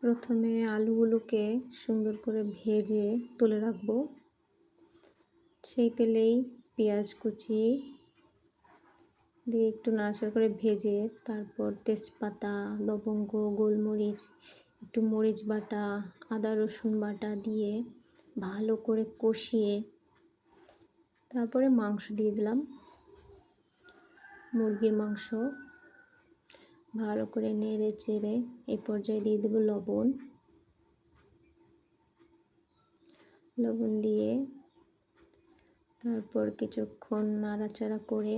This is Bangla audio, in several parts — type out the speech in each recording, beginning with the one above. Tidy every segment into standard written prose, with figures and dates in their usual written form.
প্রথমে আলুগুলোকে সুন্দর করে ভেজে তুলে রাখবো। সেই তেলেই পেঁয়াজ কুচি দিয়ে একটু নাড়াচাড়া করে ভেজে তারপর তেজপাতা, লবঙ্গ, গোলমরিচ, একটু মরিচ বাটা, আদা রসুন বাটা দিয়ে ভালো করে কষিয়ে তারপরে মাংস দিয়ে দিলাম। মুরগির মাংস ভালো করে নেড়ে চেড়ে এই পর্যায়ে দিয়ে দেব লবণ দিয়ে তারপর কিছুক্ষণ নাড়াচাড়া করে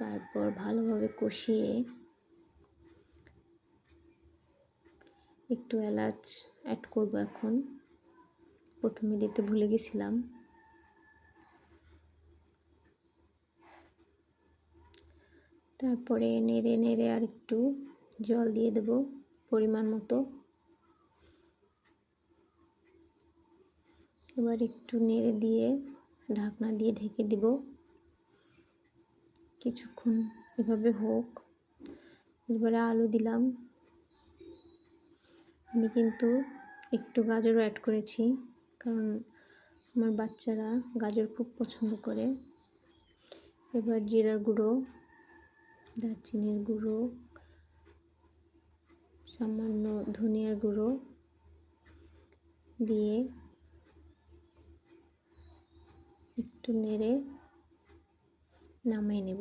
তারপর ভালোভাবে কষিয়ে একটু এলাচ অ্যাড করব। এখন প্রথমে দিতে ভুলে গেছিলাম। তারপরে নেড়ে নেড়ে আর একটু জল দিয়ে দেব পরিমাণ মতো। এবার একটু নেড়ে দিয়ে ঢাকনা দিয়ে ঢেকে দিব। কিছুক্ষণ এভাবে হোক। এরপরে আলু দিলাম। আমি কিন্তু একটু গাজরও অ্যাড করেছি, কারণ আমার বাচ্চারা গাজর খুব পছন্দ করে। এবার জিরার গুঁড়ো, দারচিনির গুঁড়ো, সামান্য ধনিয়ার গুঁড়ো দিয়ে একটু নেড়ে নামিয়ে নেব।